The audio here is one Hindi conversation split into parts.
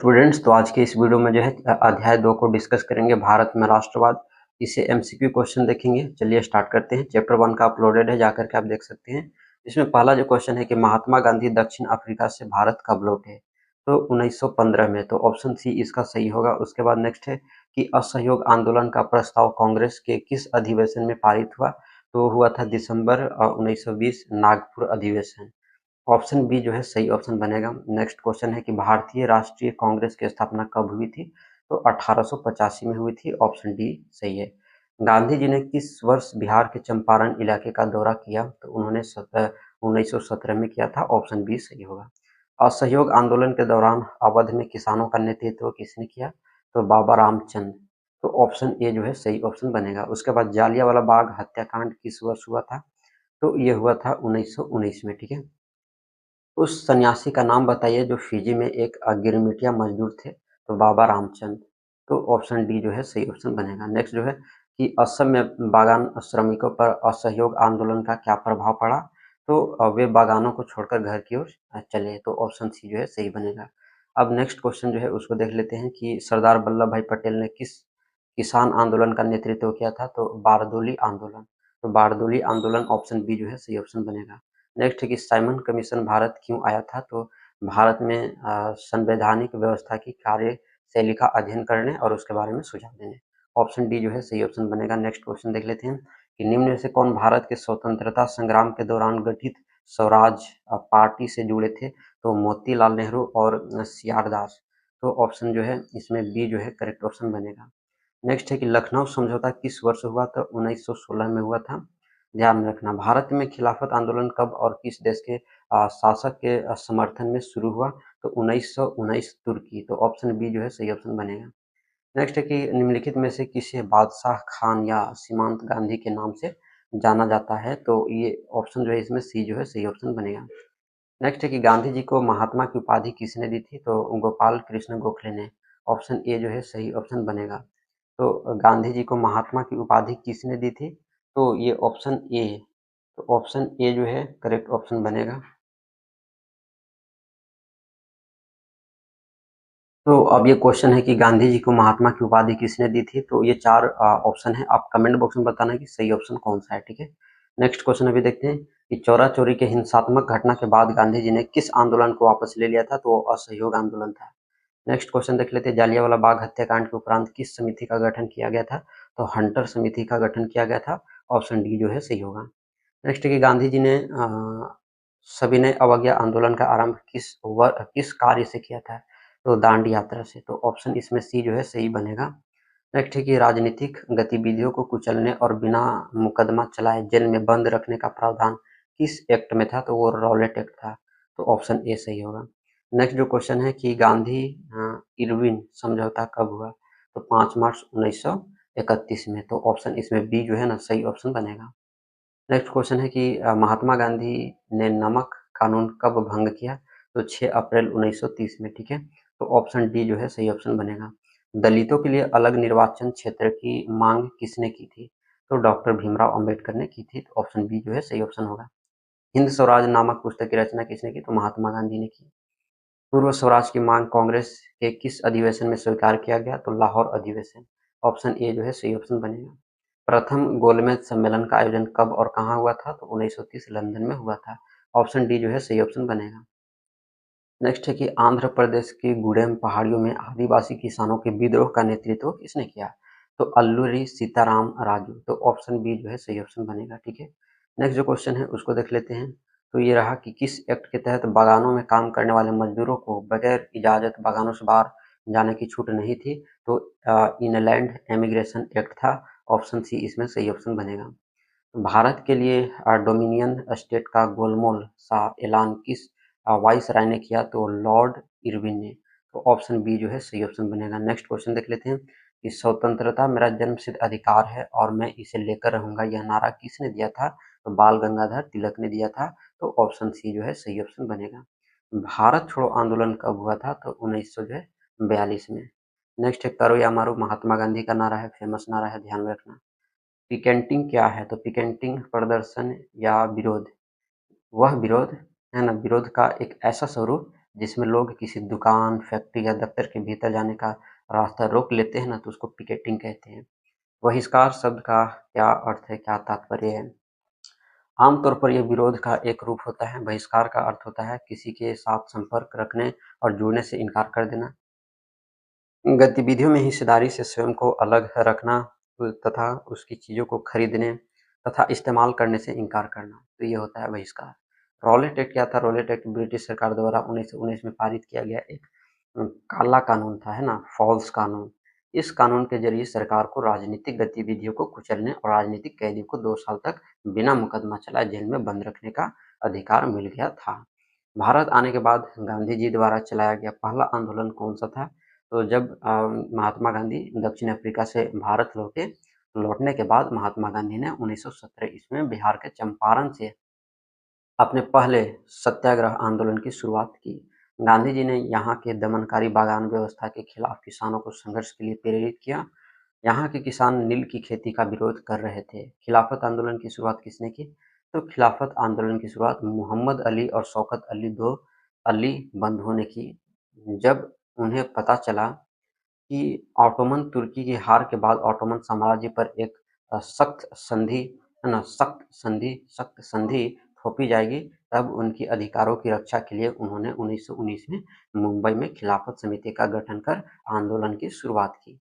स्टूडेंट्स, तो आज के इस वीडियो में जो है अध्याय 2 को डिस्कस करेंगे, भारत में राष्ट्रवाद। इसे एमसीक्यू क्वेश्चन देखेंगे। चलिए स्टार्ट करते हैं। चैप्टर 1 का अपलोडेड है, जाकर के आप देख सकते हैं। इसमें पहला जो क्वेश्चन है कि महात्मा गांधी दक्षिण अफ्रीका से भारत कब लौटे, तो 1915 में। तो ऑप्शन सी इसका सही होगा। उसके बाद नेक्स्ट है कि असहयोग आंदोलन का प्रस्ताव कांग्रेस के किस अधिवेशन में पारित हुआ, तो हुआ था दिसंबर 1920 नागपुर अधिवेशन। ऑप्शन बी जो है सही ऑप्शन बनेगा। नेक्स्ट क्वेश्चन है कि भारतीय राष्ट्रीय कांग्रेस की स्थापना कब हुई थी, तो 1885 में हुई थी। ऑप्शन डी सही है। गांधी जी ने किस वर्ष बिहार के चंपारण इलाके का दौरा किया, तो उन्होंने 1917 में किया था। ऑप्शन बी सही होगा। असहयोग आंदोलन के दौरान अवध में किसानों का नेतृत्व किसने किया, तो बाबा रामचंद्र। तो ऑप्शन ए जो है सही ऑप्शन बनेगा। उसके बाद जालियांवाला बाग हत्याकांड किस वर्ष हुआ था, तो ये हुआ था 1919 में। ठीक है। उस सन्यासी का नाम बताइए जो फिजी में एक गिरमिटिया मजदूर थे, तो बाबा रामचंद्र। तो ऑप्शन डी जो है सही ऑप्शन बनेगा। नेक्स्ट जो है कि असम में बागान श्रमिकों पर असहयोग आंदोलन का क्या प्रभाव पड़ा, तो वे बागानों को छोड़कर घर की ओर चले। तो ऑप्शन सी जो है सही बनेगा। अब नेक्स्ट क्वेश्चन जो है उसको देख लेते हैं कि सरदार वल्लभ भाई पटेल ने किस किसान आंदोलन का नेतृत्व किया था, तो बारदोली आंदोलन। तो बारदोली आंदोलन ऑप्शन बी जो है सही ऑप्शन बनेगा। नेक्स्ट है कि साइमन कमीशन भारत क्यों आया था, तो भारत में संवैधानिक व्यवस्था की कार्यशैली का अध्ययन करने और उसके बारे में सुझाव देने। ऑप्शन डी जो है सही ऑप्शन बनेगा। नेक्स्ट क्वेश्चन देख लेते हैं कि निम्न में से कौन भारत के स्वतंत्रता संग्राम के दौरान गठित स्वराज पार्टी से जुड़े थे, तो मोतीलाल नेहरू और सीआर दास। तो ऑप्शन जो है इसमें बी जो है करेक्ट ऑप्शन बनेगा। नेक्स्ट है कि लखनऊ समझौता किस वर्ष हुआ, तो 1916 में हुआ था। ध्यान में रखना। भारत में खिलाफत आंदोलन कब और किस देश के शासक के समर्थन में शुरू हुआ, तो 1919 तुर्की। तो ऑप्शन बी जो है सही ऑप्शन बनेगा। नेक्स्ट है कि निम्नलिखित में से किसे बादशाह खान या सीमांत गांधी के नाम से जाना जाता है, तो ये ऑप्शन जो है इसमें सी जो है सही ऑप्शन बनेगा। नेक्स्ट है कि गांधी जी को महात्मा की उपाधि किसने दी थी, तो गोपाल कृष्ण गोखले ने। ऑप्शन ए जो है सही ऑप्शन बनेगा। तो गांधी जी को महात्मा की उपाधि किसने दी थी, तो ये ऑप्शन ए। तो ऑप्शन ए जो है करेक्ट ऑप्शन बनेगा। तो अब ये क्वेश्चन है कि गांधी जी को महात्मा की उपाधि किसने दी थी, तो ये चार ऑप्शन है। आप कमेंट बॉक्स में बताना कि सही ऑप्शन कौन सा है। ठीक है। नेक्स्ट क्वेश्चन अभी देखते हैं कि चौरा चोरी के हिंसात्मक घटना के बाद गांधी जी ने किस आंदोलन को वापस ले लिया था, तो वो असहयोग आंदोलन था। नेक्स्ट क्वेश्चन देख लेते हैं, जालियांवाला बाग हत्याकांड के उपरांत किस समिति का गठन किया गया था, तो हंटर समिति का गठन किया गया था। ऑप्शन डी जो है सही होगा। नेक्स्ट है कि गांधी जी ने सविनय अवज्ञा आंदोलन का आरंभ किस कार्य से किया था, तो दांडी यात्रा से। तो ऑप्शन इसमें सी जो है सही बनेगा। नेक्स्ट है कि राजनीतिक गतिविधियों को कुचलने और बिना मुकदमा चलाए जेल में बंद रखने का प्रावधान किस एक्ट में था, तो वो रॉलेट एक्ट था। तो ऑप्शन ए सही होगा। नेक्स्ट जो क्वेश्चन है कि गांधी इरविन समझौता कब हुआ, तो 5 मार्च 1931 में। तो ऑप्शन इसमें बी जो है ना सही ऑप्शन बनेगा। नेक्स्ट क्वेश्चन है कि महात्मा गांधी ने नमक कानून कब भंग किया, तो 6 अप्रैल 1930 में। ठीक है। तो ऑप्शन डी जो है सही ऑप्शन बनेगा। दलितों के लिए अलग निर्वाचन क्षेत्र की मांग किसने की थी, तो डॉक्टर भीमराव अंबेडकर ने की थी। तो ऑप्शन बी जो है सही ऑप्शन होगा। हिंद स्वराज नामक पुस्तक की रचना किसने की, तो महात्मा गांधी ने की। पूर्व स्वराज की मांग कांग्रेस के किस अधिवेशन में स्वीकार किया गया, तो लाहौर अधिवेशन। ऑप्शन ए जो है सही ऑप्शन बनेगा। प्रथम गोलमेज सम्मेलन का आयोजन कब और कहाँ हुआ था, तो 1930 लंदन में हुआ था। ऑप्शन डी जो है सही ऑप्शन बनेगा। नेक्स्ट है कि आंध्र प्रदेश की गुडेम पहाड़ियों में आदिवासी किसानों के विद्रोह का नेतृत्व किसने किया, तो अल्लूरी सीताराम राजू। तो ऑप्शन बी जो है सही ऑप्शन बनेगा। ठीक है। नेक्स्ट जो क्वेश्चन है उसको देख लेते हैं। तो ये रहा कि किस एक्ट के तहत बागानों में काम करने वाले मजदूरों को बगैर इजाजत बागानों से बाहर जाने की छूट नहीं थी, तो इनलैंड एमिग्रेशन एक्ट था। ऑप्शन सी इसमें सही ऑप्शन बनेगा। भारत के लिए डोमिनियन स्टेट का गोलमोल सा ऐलान किस वाइसराय ने किया, तो लॉर्ड इरविन ने। तो ऑप्शन बी जो है सही ऑप्शन बनेगा। नेक्स्ट क्वेश्चन देख लेते हैं कि स्वतंत्रता मेरा जन्मसिद्ध अधिकार है और मैं इसे लेकर रहूंगा, यह नारा किसने दिया था, तो बाल गंगाधर तिलक ने दिया था। तो ऑप्शन सी जो है सही ऑप्शन बनेगा। भारत छोड़ो आंदोलन कब हुआ था, तो 1942 में। नेक्स्ट है करो या मारो महात्मा गांधी का नारा है, फेमस नारा है, ध्यान में रखना। पिकेटिंग क्या है, तो पिकेटिंग प्रदर्शन या विरोध, वह विरोध है ना, विरोध का एक ऐसा स्वरूप जिसमें लोग किसी दुकान, फैक्ट्री या दफ्तर के भीतर जाने का रास्ता रोक लेते हैं ना, तो उसको पिकेटिंग कहते हैं। बहिष्कार शब्द का क्या अर्थ है, क्या तात्पर्य है? आमतौर पर यह विरोध का एक रूप होता है। बहिष्कार का अर्थ होता है किसी के साथ संपर्क रखने और जुड़ने से इनकार कर देना। गतिविधियों में हिस्सेदारी से स्वयं को अलग रखना तथा उसकी चीज़ों को खरीदने तथा इस्तेमाल करने से इनकार करना, तो ये होता है बहिष्कार। रॉलेट एक्ट क्या था? रॉलेट एक्ट ब्रिटिश सरकार द्वारा 1919 में पारित किया गया एक काला कानून था, है ना, फॉल्स कानून। इस कानून के जरिए सरकार को राजनीतिक गतिविधियों को कुचलने और राजनीतिक कैदियों को 2 साल तक बिना मुकदमा चलाए जेल में बंद रखने का अधिकार मिल गया था। भारत आने के बाद गांधी जी द्वारा चलाया गया पहला आंदोलन कौन सा था? तो जब महात्मा गांधी दक्षिण अफ्रीका से भारत लौटने के बाद महात्मा गांधी ने 1917 ईस्वी में बिहार के चंपारण से अपने पहले सत्याग्रह आंदोलन की शुरुआत की। गांधी जी ने यहाँ के दमनकारी बागान व्यवस्था के खिलाफ किसानों को संघर्ष के लिए प्रेरित किया। यहाँ के किसान नील की खेती का विरोध कर रहे थे। खिलाफत आंदोलन की शुरुआत किसने की? तो खिलाफत आंदोलन की शुरुआत मोहम्मद अली और शौकत अली, दो अली बंधुओं ने की। जब उन्हें पता चला कि ऑटोमन तुर्की की हार के बाद ऑटोमन साम्राज्य पर एक सख्त संधि, है ना, सख्त संधि थोपी जाएगी, तब उनकी अधिकारों की रक्षा के लिए उन्होंने 1919 में मुंबई में खिलाफत समिति का गठन कर आंदोलन की शुरुआत की।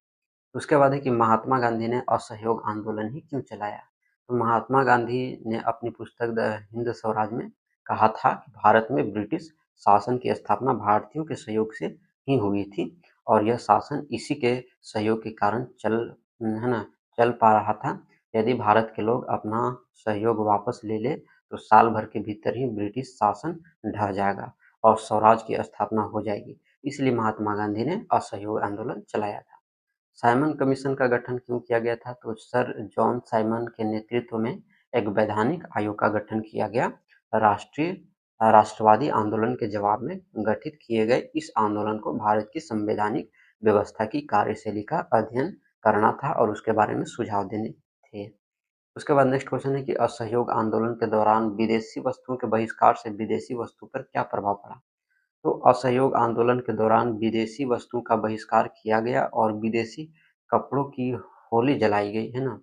उसके बाद है कि महात्मा गांधी ने असहयोग आंदोलन ही क्यों चलाया? तो महात्मा गांधी ने अपनी पुस्तक द हिंद स्वराज में कहा था कि भारत में ब्रिटिश शासन की स्थापना भारतीयों के सहयोग से ही हुई थी और यह शासन इसी के सहयोग के कारण चल पा रहा था। यदि भारत के लोग अपना सहयोग वापस ले ले तो साल भर के भीतर ही ब्रिटिश शासन ढह जाएगा और स्वराज की स्थापना हो जाएगी। इसलिए महात्मा गांधी ने असहयोग आंदोलन चलाया था। साइमन कमीशन का गठन क्यों किया गया था? तो सर जॉन साइमन के नेतृत्व में एक वैधानिक आयोग का गठन किया गया। राष्ट्रवादी आंदोलन के जवाब में गठित किए गए इस आंदोलन को भारत की संवैधानिक व्यवस्था की कार्यशैली का अध्ययन करना था और उसके बारे में सुझाव देने थे। उसके बाद नेक्स्ट क्वेश्चन है कि असहयोग आंदोलन के दौरान विदेशी वस्तुओं के बहिष्कार से विदेशी वस्तु पर क्या प्रभाव पड़ा? तो असहयोग आंदोलन के दौरान विदेशी वस्तुओं का बहिष्कार किया गया और विदेशी कपड़ों की होली जलाई गई, है ना।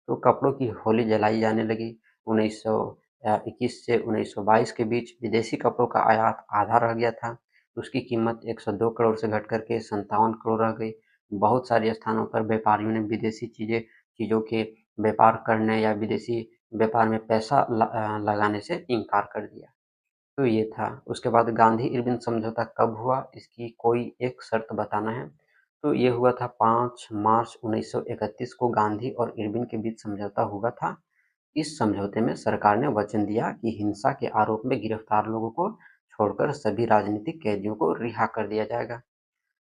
तो कपड़ों की होली जलाई जाने लगी। 1921 से 1922 के बीच विदेशी कपड़ों का आयात आधा रह गया था। उसकी कीमत 102 करोड़ से घट करके 57 करोड़ रह गई। बहुत सारे स्थानों पर व्यापारियों ने विदेशी चीज़ों के व्यापार करने या विदेशी व्यापार में पैसा लगाने से इनकार कर दिया। तो ये था। उसके बाद गांधी इरविन समझौता कब हुआ? इसकी कोई एक शर्त बताना है। तो ये हुआ था 5 मार्च 1931 को गांधी और इरविन के बीच समझौता हुआ था। इस समझौते में सरकार ने वचन दिया कि हिंसा के आरोप में गिरफ्तार लोगों को छोड़कर सभी राजनीतिक कैदियों को रिहा कर दिया जाएगा।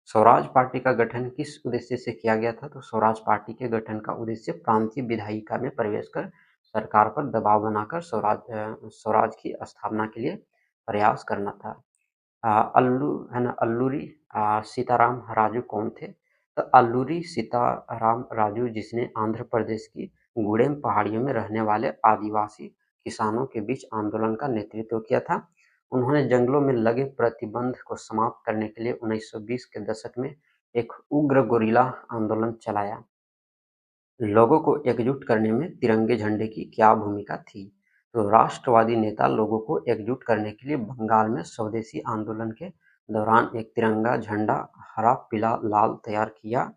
स्वराज पार्टी का गठन किस उद्देश्य से किया गया था? तो स्वराज पार्टी के गठन का उद्देश्य प्रांतीय विधायिका में प्रवेश कर सरकार पर दबाव बनाकर स्वराज की स्थापना के लिए प्रयास करना था। अल्लूरी सीताराम राजू कौन थे? तो अल्लूरी सीताराम राजू, जिसने आंध्र प्रदेश की गुडेम पहाड़ियों में रहने वाले आदिवासी किसानों के बीच आंदोलन का नेतृत्व किया था। उन्होंने जंगलों में लगे प्रतिबंध को समाप्त करने के लिए 1920 के दशक में एक उग्र गोरिल्ला आंदोलन चलाया। लोगों को एकजुट करने में तिरंगे झंडे की क्या भूमिका थी? तो राष्ट्रवादी नेता लोगों को एकजुट करने के लिए बंगाल में स्वदेशी आंदोलन के दौरान एक तिरंगा झंडा हरा, पीला, लाल तैयार किया।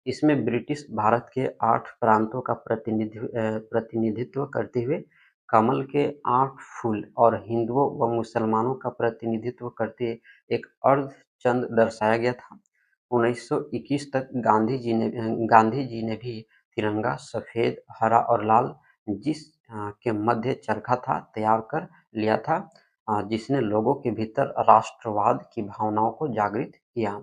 इसमें ब्रिटिश भारत के 8 प्रांतों का प्रतिनिधित्व करते हुए कमल के 8 फूल और हिंदुओं व मुसलमानों का प्रतिनिधित्व करते एक अर्धचंद्र दर्शाया गया था। 1921 तक गांधी जी ने भी तिरंगा सफेद, हरा और लाल, जिस के मध्य चरखा था, तैयार कर लिया था, जिसने लोगों के भीतर राष्ट्रवाद की भावनाओं को जागृत किया।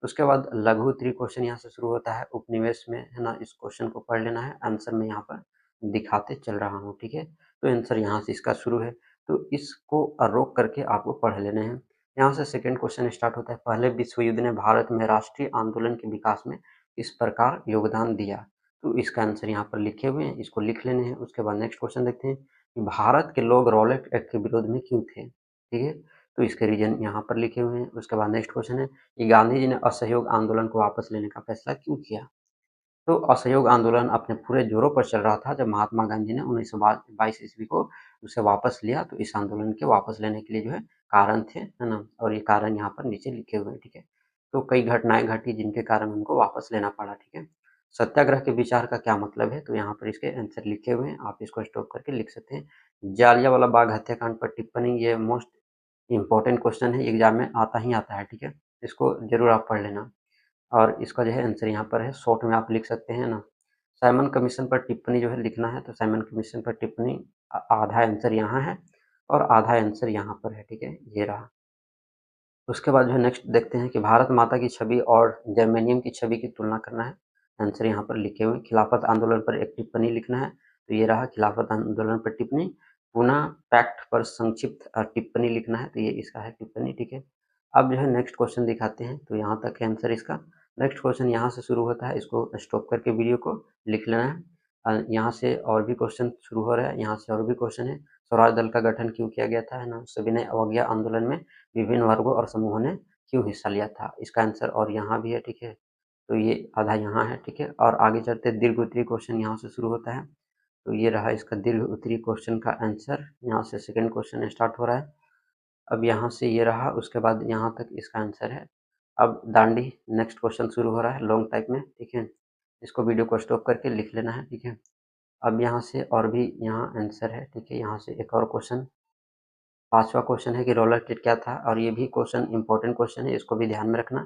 उसके बाद लघु उत्तरीय क्वेश्चन यहाँ से शुरू होता है उपनिवेश में, है ना। इस क्वेश्चन को पढ़ लेना है, आंसर मैं यहाँ पर दिखाते चल रहा हूँ, ठीक है। तो आंसर यहाँ से इसका शुरू है, तो इसको रोक करके आपको पढ़ लेने हैं। यहाँ से सेकंड क्वेश्चन स्टार्ट होता है, पहले विश्व युद्ध ने भारत में राष्ट्रीय आंदोलन के विकास में इस प्रकार योगदान दिया। तो इसका आंसर यहाँ पर लिखे हुए हैं, इसको लिख लेने हैं। उसके बाद नेक्स्ट क्वेश्चन देखते हैं कि भारत के लोग रॉलेट एक्ट के विरोध में क्यों थे, ठीक है। तो इसके रीजन यहाँ पर लिखे हुए हैं। उसके बाद नेक्स्ट क्वेश्चन है कि गांधी जी ने असहयोग आंदोलन को वापस लेने का फैसला क्यों किया? तो असहयोग आंदोलन अपने पूरे जोरों पर चल रहा था जब महात्मा गांधी ने 1922 ईस्वी को उसे वापस लिया। तो इस आंदोलन के वापस लेने के लिए जो है कारण थे, है ना? और ये कारण यहाँ पर नीचे लिखे हुए हैं, ठीक है? तो कई घटनाएं घटी जिनके कारण उनको वापस लेना पड़ा, ठीक है? सत्याग्रह के विचार का क्या मतलब है? तो यहाँ पर इसके आंसर लिखे हुए हैं, आप इसको स्टॉप करके लिख सकते हैं। जालियांवाला बाग हत्याकांड पर टिप्पणी, ये मोस्ट इंपॉर्टेंट क्वेश्चन है, एग्जाम में आता ही आता है, ठीक है? इसको जरूर आप पढ़ लेना। और इसका जो है आंसर यहाँ पर है, शॉर्ट में आप लिख सकते हैं ना। साइमन कमीशन पर टिप्पणी जो है लिखना है, तो साइमन कमीशन पर टिप्पणी आधा आंसर यहाँ है और आधा आंसर यहाँ पर है, ठीक है? ये रहा। उसके बाद जो है नेक्स्ट देखते हैं कि भारत माता की छवि और जर्मेनियम की छवि की तुलना करना है। आंसर यहाँ पर लिखे हुए हैं। खिलाफत आंदोलन पर एक टिप्पणी लिखना है, तो ये रहा खिलाफत आंदोलन पर टिप्पणी। पुनः पैक्ट पर संक्षिप्त टिप्पणी लिखना है, तो ये इसका है टिप्पणी, ठीक है? अब जो है नेक्स्ट क्वेश्चन दिखाते हैं, तो यहाँ तक है आंसर इसका। नेक्स्ट क्वेश्चन यहाँ से शुरू होता है, इसको स्टॉप करके वीडियो को लिख लेना है। यहाँ से और भी क्वेश्चन शुरू हो रहा है, यहाँ से और भी क्वेश्चन है। स्वराज दल का गठन क्यों किया गया था, है ना? सविनय अवज्ञा आंदोलन में विभिन्न वर्गों और समूहों ने क्यों हिस्सा लिया था, इसका आंसर और यहाँ भी है, ठीक है? तो ये आधा यहाँ है, ठीक है? और आगे चलते दीर्घ उत्तरीय क्वेश्चन यहाँ से शुरू होता है, तो ये रहा इसका दीर्घ उत्तरीय क्वेश्चन का आंसर। यहाँ से सेकंड क्वेश्चन स्टार्ट हो रहा है। अब यहाँ से ये रहा, उसके बाद यहाँ तक इसका आंसर है। अब दांडी नेक्स्ट क्वेश्चन शुरू हो रहा है लॉन्ग टाइप में, ठीक है? इसको वीडियो को स्टॉप करके लिख लेना है, ठीक है? अब यहाँ से और भी यहाँ आंसर है, ठीक है? यहाँ से एक और क्वेश्चन, पांचवा क्वेश्चन है कि रोलर स्केट क्या था, और ये भी क्वेश्चन इंपॉर्टेंट क्वेश्चन है, इसको भी ध्यान में रखना,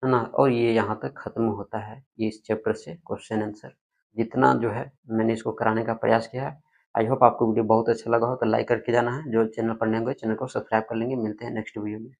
है ना? और ये यहाँ तक खत्म होता है, ये इस चैप्टर से क्वेश्चन आंसर जितना जो है मैंने इसको कराने का प्रयास किया है। आई होप आपको वीडियो बहुत अच्छा लगा हो, तो लाइक करके जाना है। जो चैनल पर नए होंगे चैनल को सब्सक्राइब कर लेंगे। मिलते हैं नेक्स्ट वीडियो में।